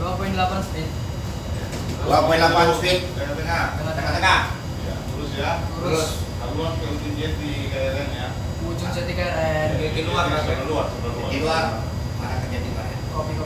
2.8 speed. 2.8 speed. Tengah-tengah. Tengah-tengah. Ya, terus ya. Terus Haluan ke ujung jeti KRN ya. ujung jeti KRN. Di luar, Mas. Di luar. Di luar. Mana kerja di luar ya? Kopi.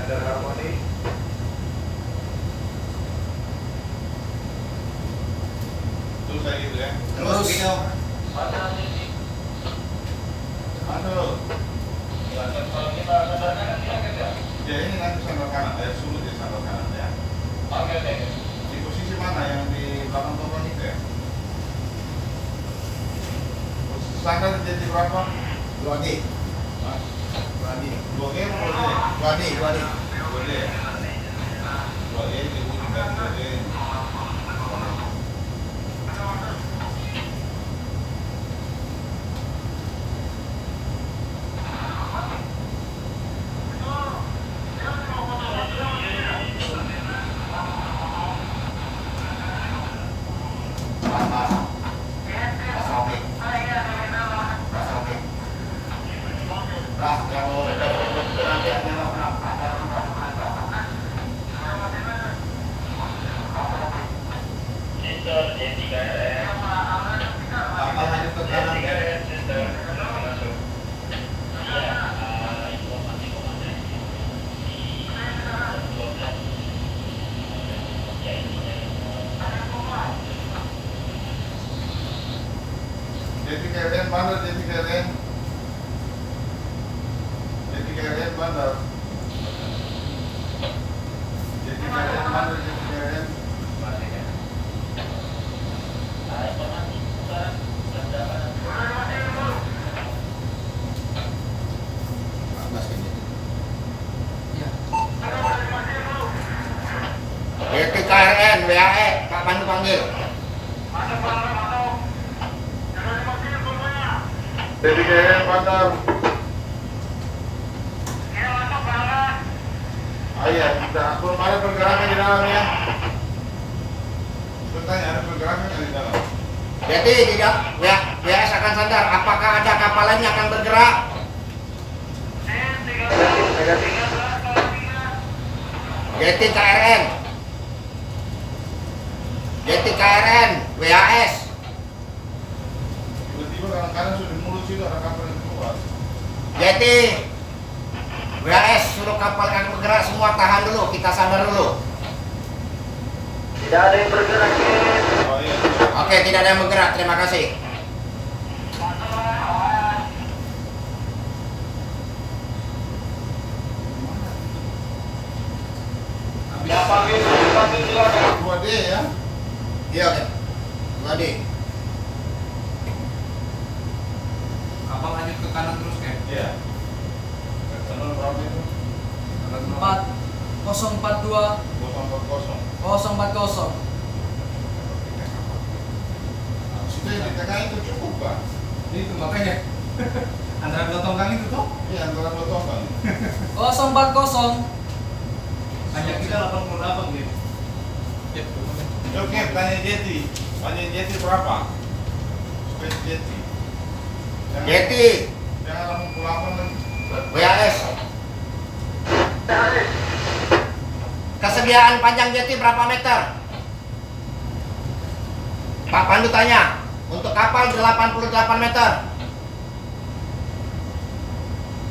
Ada harmoni. Terus kayak gitu ya. Terus gitu. Aduh. Kalau kita sadarkan tidak kerja. Ya ini nanti sandal kanan, sulut ya sandal kanan ya. Oke. Di posisi mana yang di belakang topeng itu ya? Posisi sandal jadi berapa? 2D. Mas? 2D. 2G atau 2D? 2D. 2D. 2D ya? 2D di ujung dan 2D. Jeti KRN bandar, Jeti KRN. Jeti KRN bandar. Jeti KRN bandar, Jeti KRN. Iya. Jeti KRN, WAE, Pak Pandu panggil. Jeti KRN bandar. Iya, belum ada pergerakan di dalam ya. Bertanya, ada pergerakan di dalam? Jadi tidak, WAS akan sadar. Apakah ada kapal lain yang akan bergerak? Jeti KRN. Jeti KRN, WAS. Tiba-tiba kadang-kadang sudah di mulut situ ada kapal yang keluar. Jeti WAS suruh kapal yang bergerak semua tahan dulu, kita sadar dulu. Tidak ada yang bergerak. Oh iya. Oke, tidak ada yang bergerak, terima kasih. Ya, panggil silakan. 2D ya. Iya, oke. 2D. Abang lanjut ke kanan terus kan? Iya. Channel berapa itu? 4042 040. 040. Situ yang di tengah itu cukup kan? Itu makanya antara dua tongkang itu tuh Iya, antara dua tongkang. 040. ajak kita 88 gitu. Oke, tanya Jeti. Tanya Jeti berapa? Space Jeti. Jeti Jangan 88 lagi. WAS. Kesediaan panjang jeti berapa meter? Pak Pandu tanya. Untuk kapal 88 meter.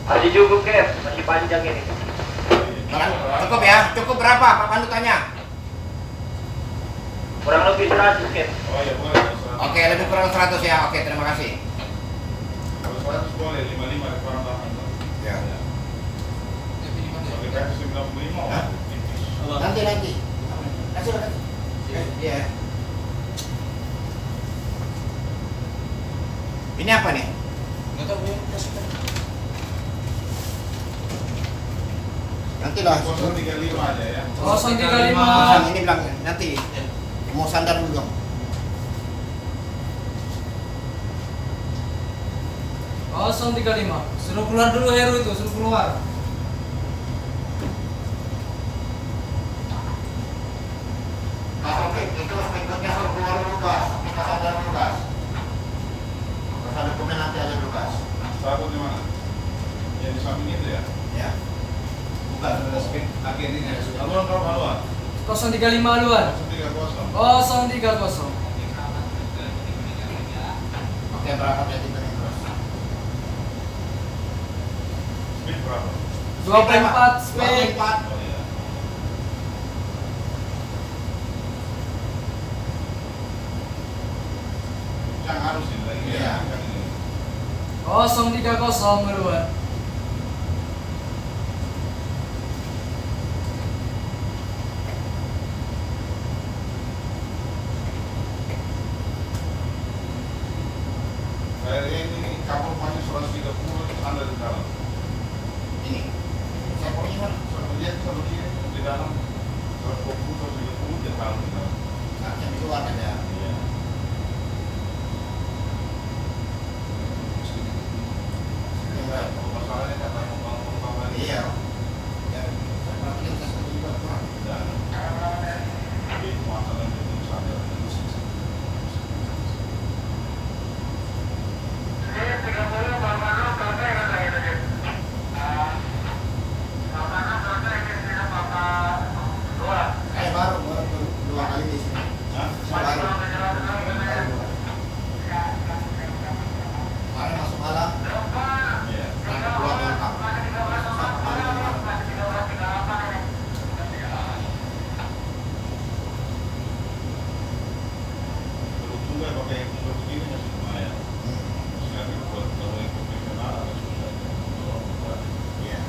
Masih cukup, Kev. Masih panjang ini. Cukup ya? Cukup berapa? Pak Pandu tanya. Kurang lebih 100, Kev. Oh iya, boleh. Oke, lebih kurang 100 ya. Oke, terima kasih. Kalau 100 boleh, 55 di kurang 8. Ya. Pakai kasus 95. Hah? Nanti. Kasih. Iya. Ini apa nih? Nggak tahu ya, kasih kan. Nanti lah. 035 aja ya. 035. Ini bilang nanti mau sandar dulu dong. 035. Suruh keluar dulu Heru itu, suruh keluar. Mas oke, itu berikutnya suruh keluar dulu Gas. Kita sadar dulu Gas. Terus ada komen nanti aja dulu Gas. Takut di mana? Yang di samping itu ya? Ya. Bukan, ada speed agen ini. Haluan berapa haluan? 035 haluan. 130. 030. Oke, berapa jadi terus? Speed berapa? 24 speed. 24. Oh iya. Yang harus ini lagi Iya. ya, kan ini. 030 haluan. Kayaknya ini kapal masih 130 Anda di dalam. Ini. Saya mau ini mana? Satu dia di dalam 120 130 di dalam di dalam. Yang di luar kan ya. Iya. Kalau masalahnya kata pengembang lagi. Iya. Ya, saya perhatikan saya juga kurang. Dan jadi masalah itu sadar. Baru dua kali di sini. Hah? Baru. Kemarin masuk malam. Iya. Yang kedua lengkap. Satu kali malam. Kalau tunggu pakai yang tunggu begini masih lumayan. Sekarang buat kalau yang profesional agak susah. Kalau buat Iya.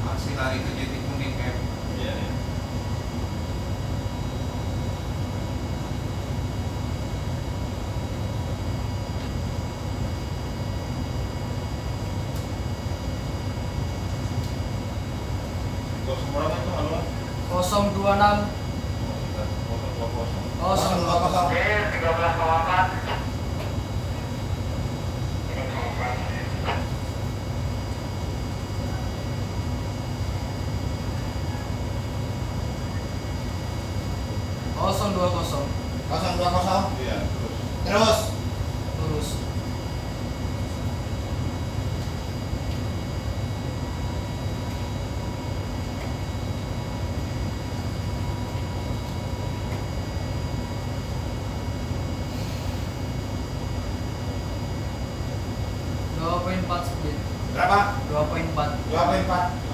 Masih lari ke Jati Kuning kayak iya ya. Kalau semua itu haluan 026. 020. 020. Kosong 20. 020. Iya, terus Terus. Lurus. .4 speed. Berapa? 2.4. 2,4.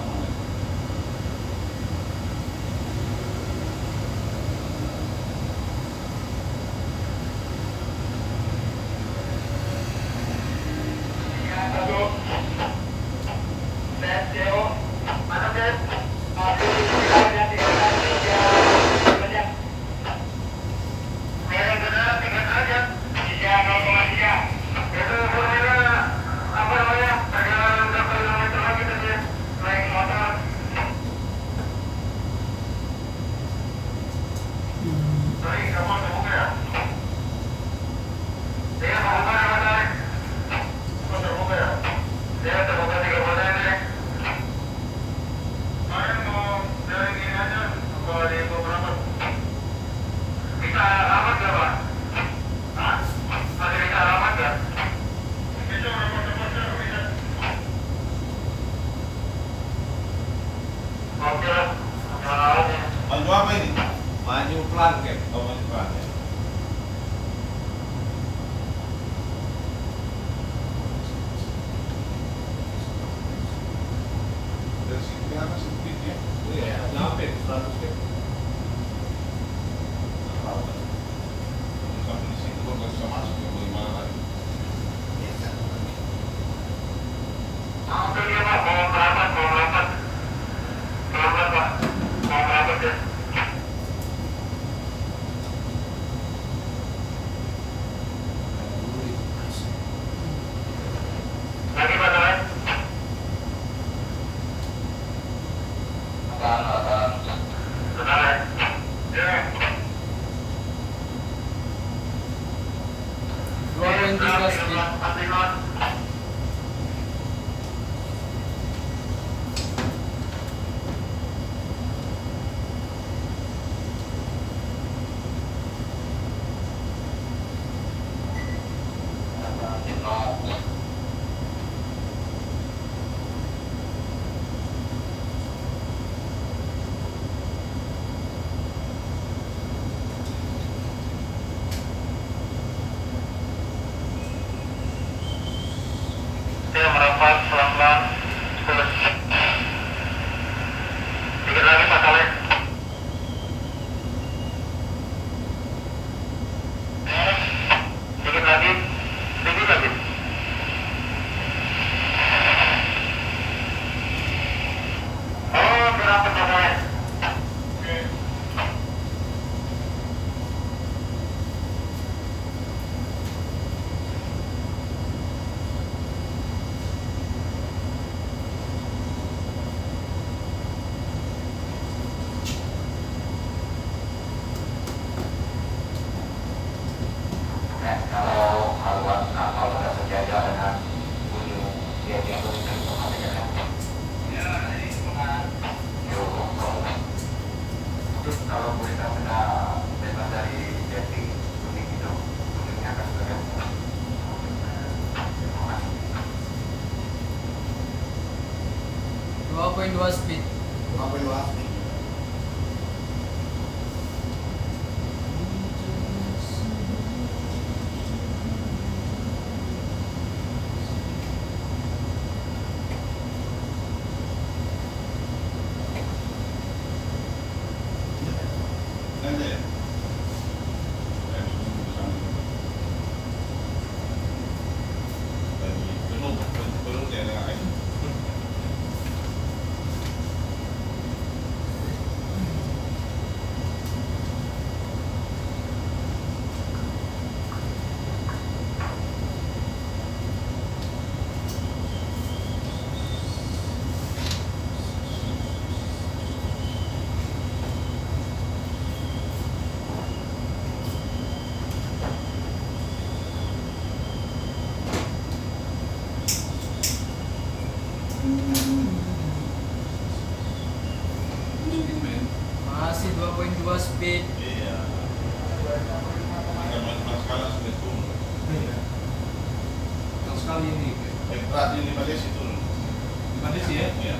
maju apa ini? maju pelan kayak. Oh, maju pelan ya. Dari sini ke atas sedikit ya. Iya, nyampe 100 kayak. Sampai di situ kalau nggak bisa masuk ya bagaimana lagi? 24 pelan-pelan 10. Dikit lagi Pak Saleh. Dikit lagi. Dikit lagi. Oh, berapa Pak Saleh? Kalau haluan kapal sudah sejajar dengan ujung dia kuning itu ada kan? Terus kalau kita sudah bebas dari jeti kuning itu kuningnya akan sudah. Terima kasih. 2.2 speed. 52. Nanti ya. Penuh ya dengan air. Masih 2.2 speed. Iya. Mas kalah sudah turun. Iya. Yang sekali ini. Terakhir di Malaysia turun. Di Malaysia ya? Iya.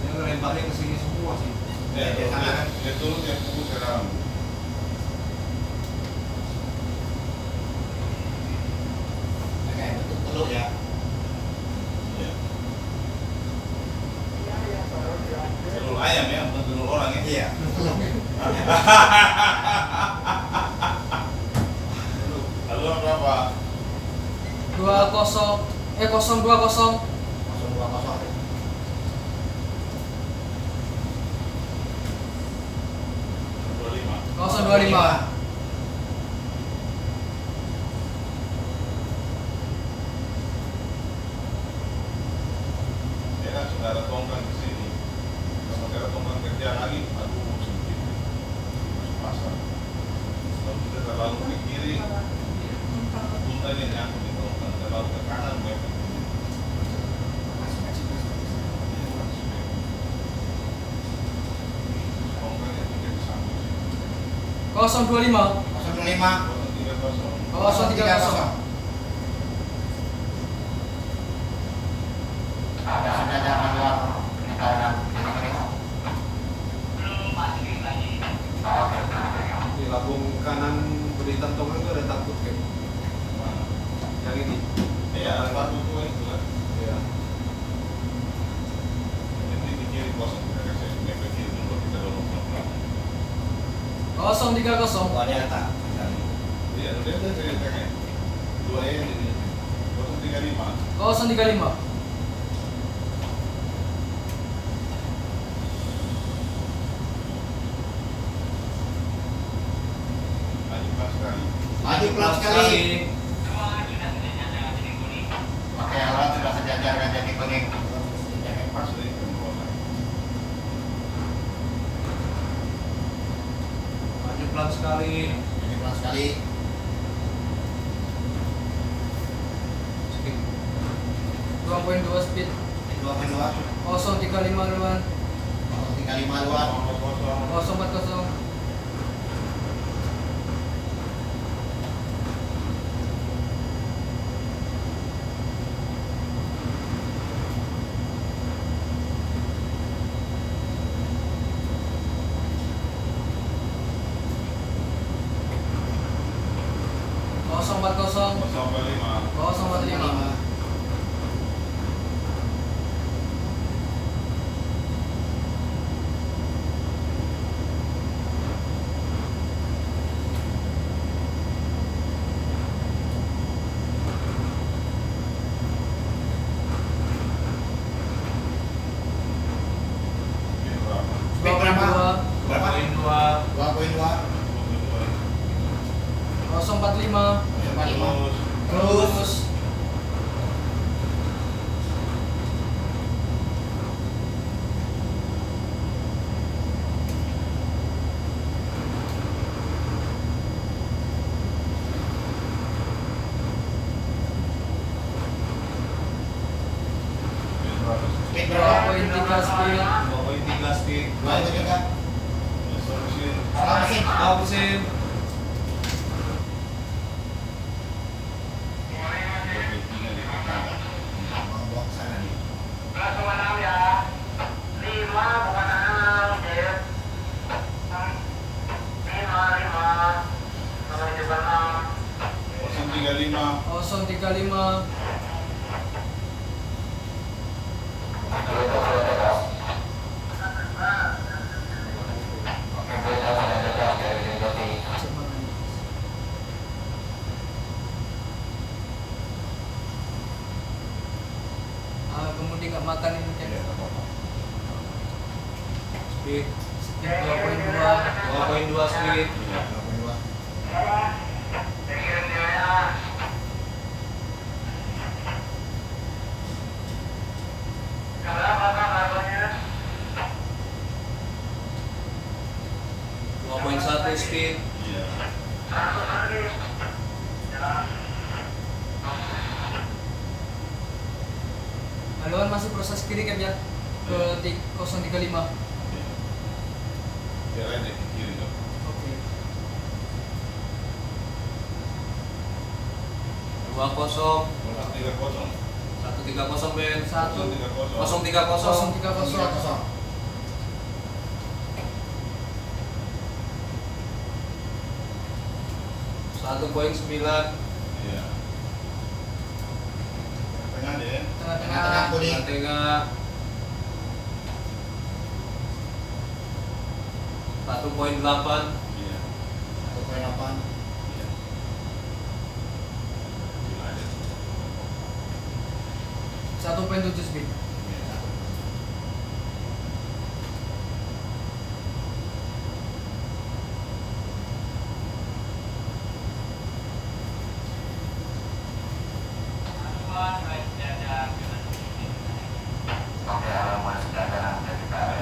Yang lemparnya ke sini semua sih. Ya, dia turun dia pukul ke dalam. Kayak bentuk telur ya. Iya. Telur ayam ya, bukan telur orang ya. Iya. Haluan berapa? 020. 020. 020. 25. 025. Ya kan sudah ada tongkang di sini. Kalau ada tongkang kerja lagi, aduh sempit. Masuk pasar. Kalau kita terlalu ke kiri, puntanya nyangkut di tongkang. Terlalu ke kanan, mereka. Tongkangnya juga di samping. 025. 025. 030. Ada jangan luar peningkatan ini. Oke. Di lambung kanan beritan tongan itu ada takut kayak. Yang ini. Iya, batu tua itu lah. Iya. Ini di kiri kosong, kita kasih ke kiri dulu, kita dorong pelan-pelan. 030. Oh, dia letak. Iya, udah ada dari tengah. Dua ini, 035. 035. Maju pas sekali. Maju pelan sekali. Sekali. Oke, alat sudah sejajar dengan jati kuning. Pas dari kedua lagi. Maju pelan sekali. Ini pelan sekali. Skip. 2.2 speed. 2.2. 035 luan. 035 luar. 040. Kosong 040. ke 5. 045. Terus Speed berapa? 2.3 speed. 2.3 speed. Nah, itu juga. Salah mesin. Mesin. Bawa ke sana nih. lima. 035. Kemudian nggak makan ini kan. Speed. Speed 2.2. 2.2 speed. Satu speed. Iya. Haluan masih proses kiri kan ya ke 035. Biar aja ke kiri dong. Oke. 20. 130. 130 Ben. 1 030. 030. 1.9. Iya. Tengah deh ya. Tengah-tengah. kuning. Tengah. 1.8. Iya. 1.8. Iya. Bila aja. 1.7 speed. Iya.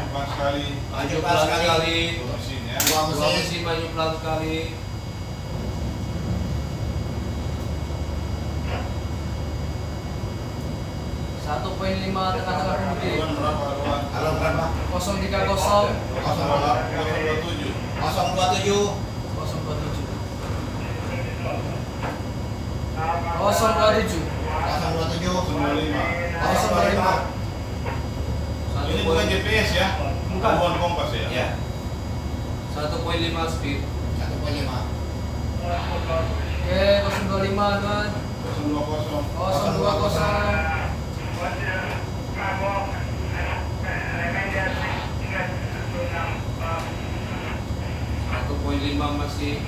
Empat sekali. Maju pelan sekali. Dua mesin ya. Dua Dua mesin. mesin maju pelan sekali. Satu poin 5 tengah-tengah pemutih. Haluan berapa haluan? Halo berapa? 030. 027. 027. 027. 027. 95. 025. Ini bukan GPS ya? Bukan. Haluan kompas ya? Ya. 1.5 speed. 1.5. Oke, 025 teman. 020. 020. 1.5 masih. 020.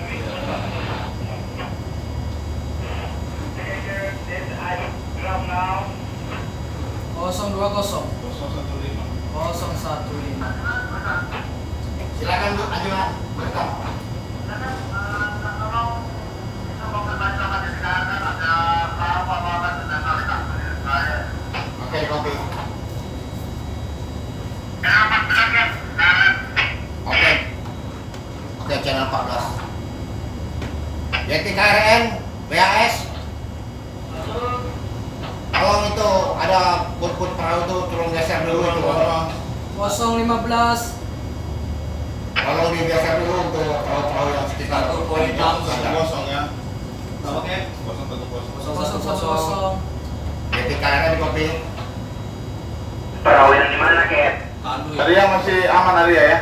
015. 015. Silakan Bu, ajukan. Welcome. Oke, kopi. Oke. Oke, channel 14. YTKRN, BAS. Tolong itu ada put perahu itu tolong geser dulu itu. 015. Tolong digeser dulu untuk perahu-perahu yang sekitar. 110 ya. Oke. 010. 010. YTKRN di kopi. Perahu yang di mana, Kep? Pandu. Arya masih aman Arya ya?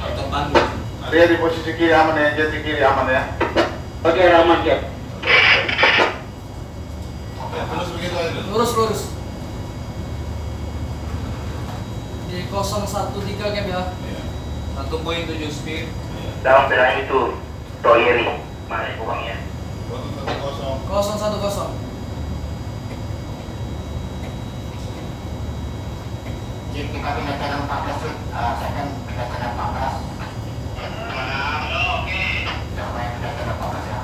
Atau Pandu. Arya di posisi kiri aman ya, jati kiri aman ya? Oke, aman, Kep. Oke, terus begitu aja dulu. Lurus. Di 013 Cap ya. Iya. 1.7 speed. Iya. Dalam perahu itu, Toyeri. Mana uangnya? 110. 010. Jadi kita pindah channel 14 sih. Saya kan pindah channel 14. Siapa yang pindah channel 14 ya?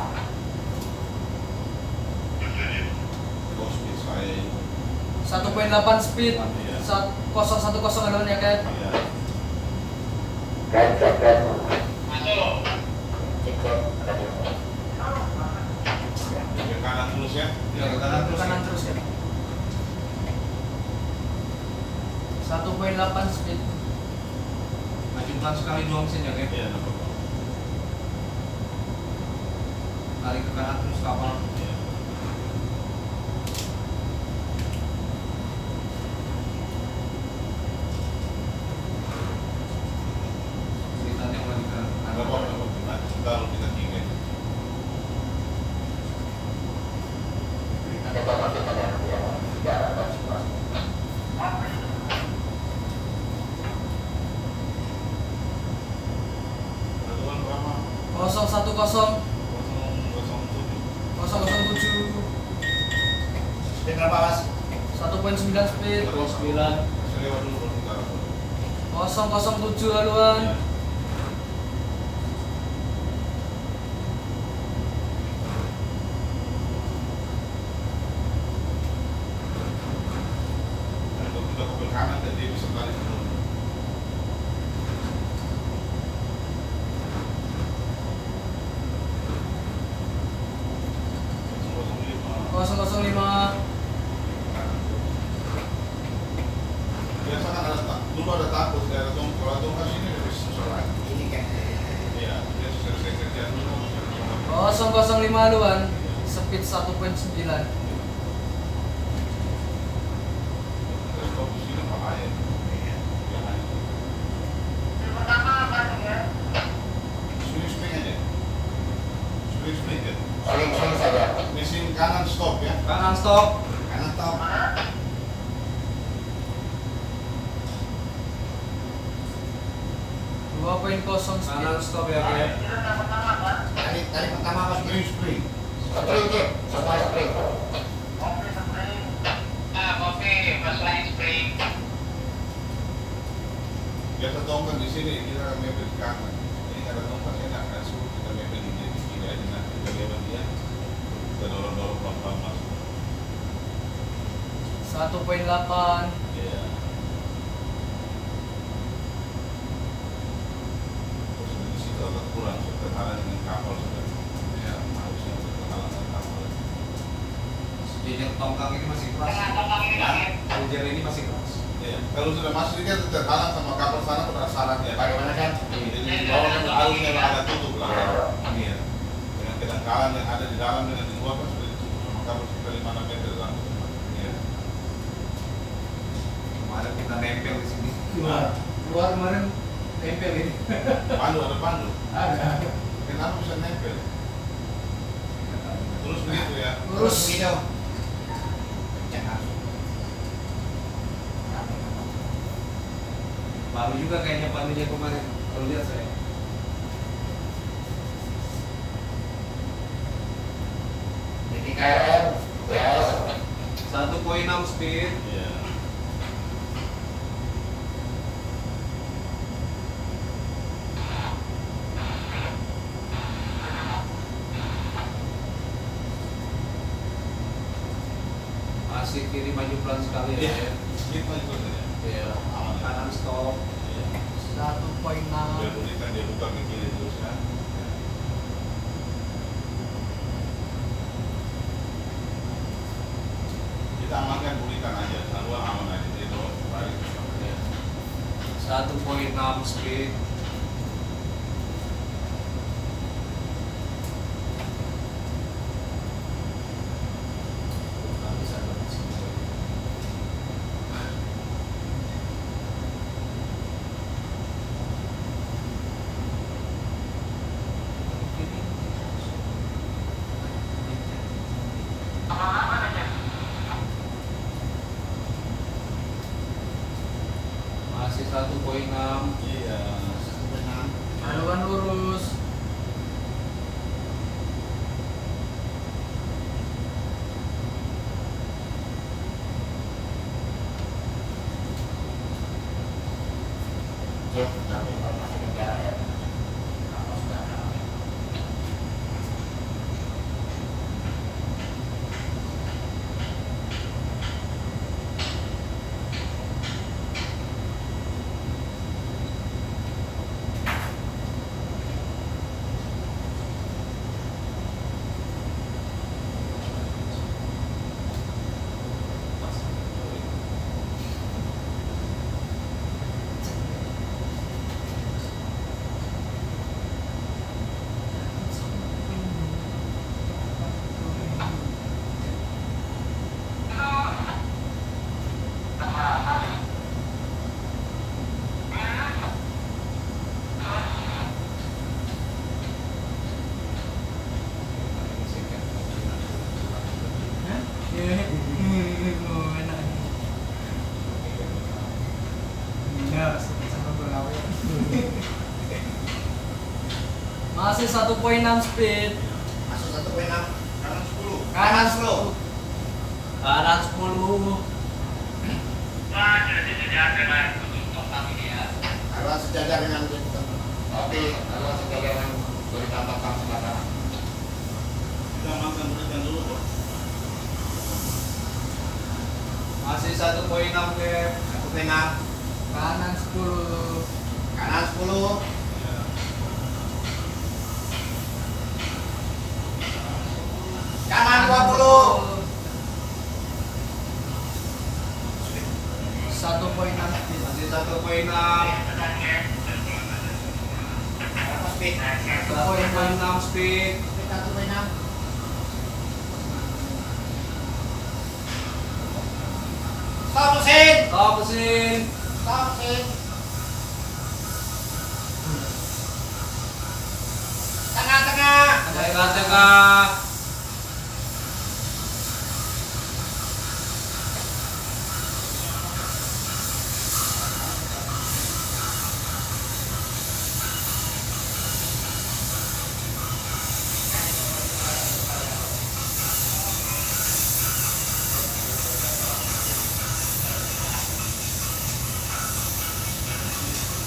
speed. Iya. 010 haluan ya kan. Iya. Cek. Masuk. Cek. Ke kanan terus ya. Ya, ke kanan terus. Kanan terus ya. 1.8 speed. Majukan sekali doang sih ya, Kep. Iya, no problem. Tarik ke kanan terus kapal. Iya. Ceritanya mulai ke kanan. Nggak apa-apa. Baru kita tinggal. Ada bapak kita yang bicara dan Haluan berapa? 010 007. 007 Speed berapa mas? 1.9 speed. Terus 9. Saya lewat dulu baru kita arah. 007 haluan. Iya. Kalau kita ke kanan dan dia bisa tarik dulu. Kosong 005 biasa kan dulu ada takut kalau tongkat sini lebih susah lagi. Ini kan. Iya, dia selesai kerjaan dulu. 005 haluan. Speed 1.9. Terus kalau di sini bahaya. Iya. Jangan. Swing aja. Swing ya. Saling saja. Mesin kanan stop ya. Kanan stop. Kanan top. Kanan stop ya, Kep. Tarik pertama apa speed? Spring. Spring, Cek. Semua spring. Kopi, pas lain spring. Biasa tongkat di sini kita akan mepet di kanan. Ini ada tongkat saya akan suruh kita mepet di kiri aja nanti kita lewat dia. Kita dorong pelan-pelan masuk. 1.8. Iya. Terus di situ agak kurang terhalang dengan kapal sudah. Ya, harusnya terhalang dengan kapal. Jejak tongkang ini masih keras. Jejer ini masih keras. Ya, kalau sudah masuk dia terhalang sama kapal sana pada syarat ya. Bagaimana kan? Jadi di bawah kan arusnya agak tutup lah. Iya. Dengan kedangkalan yang ada di dalam dengan di luar kan sudah ditutup sama kapal sekitar 5 meter lah. Iya. Kemarin kita nempel di sini. Keluar kemarin tempel ini. Pandu ada pandu. Ada. Kenapa bisa nempel? Terus begitu ya. Lurus. Gitu. Jangan. Baru juga kayaknya panunya kemarin. Kalau lihat saya. Jadi KRL. Yes. 1.6 speed. Iya. Asik kiri maju pelan sekali ya. Iya. Gitu aja terus ya. Iya. Aman ya. Kanan stop. Iya. 1.6. Dia berikan dia buka ke kiri terus ya. Kita amankan berikan aja, lalu aman aja dia doang balik. Iya. 1.6 speed. Nggak bisa banget sih. Masih 1.6. Iya. Benar. Haluan lurus. Cek. Tapi informasi kerjaan ya. Kalau sudah ada. Masih 1.6 speed. Masuk 1.6. Kanan 10. Kanan 10. Kanan 10. Haluan sejajar dengan tapi haluan sejajar dengan beri tambahkan sebelah. Kita amankan berikan dulu kok. Masih 1.6 ke 1.6. Kanan 10. Kanan 10. Ya. Kanan 20. 1.6 speed. masih 1.6 Berapa speed? 1.6 speed. Speed 1.6. Stop mesin. Stop mesin. Stop mesin. Tengah-tengah. Tengah-tengah.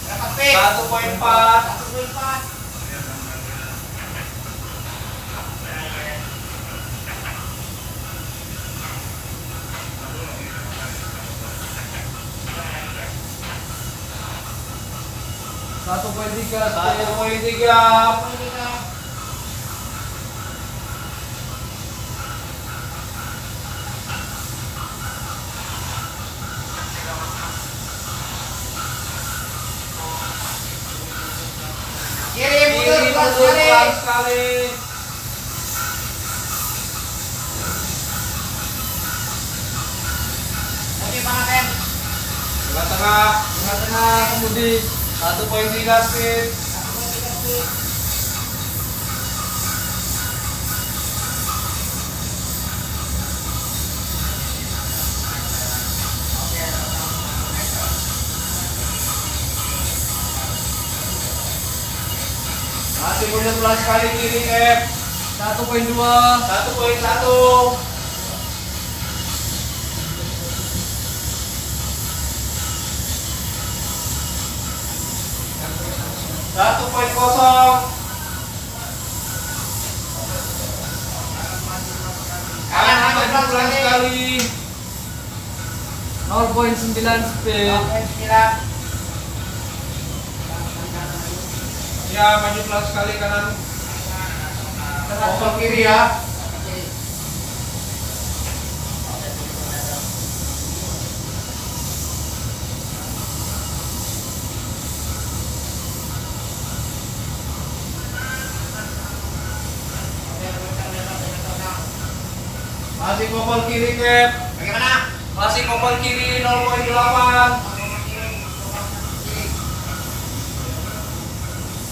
Berapa speed? 1.4. 1.4. Satu poin tiga. 1.3. Kiri mundur Kiri pelan mundur pelan sekali. sekali. Oke, panasen. Tengah-tengah. Tengah-tengah kemudi. 1.3 speed. 1.3 speed. Masih mundur pelan sekali kiri F. 1.2. 1.1. 1.0. Kanan Maju maju pelan sekali. 0.9 speed. 0.9. Ya, maju pelan sekali kanan. Kopel kiri ya. Masih kopel kiri Cap. Bagaimana? Masih kopel kiri 0.8.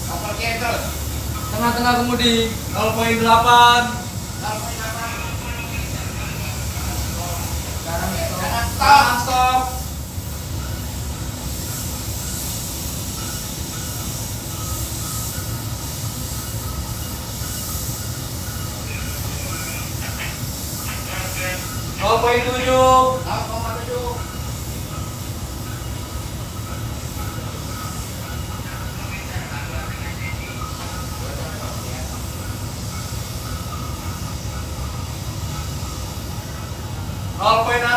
Kopel kiri terus. Tengah-tengah kemudi. 0.8. 0.8. Kanan stop. Kanan stop. Kanan stop. Nol poin 7. 0,7. Nol poin 6.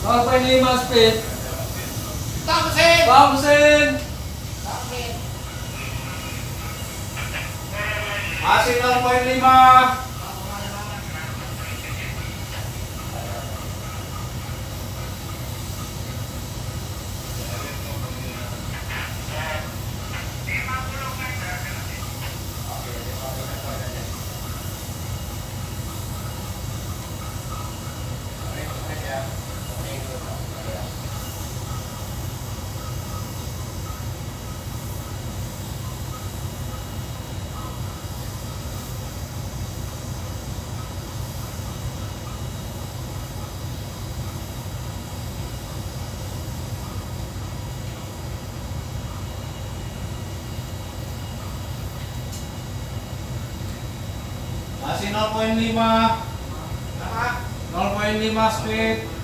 Nol poin 5 speed. Stop mesin. Stop mesin. Stop mesin. Masih 0.5. Masih 0.5 speed.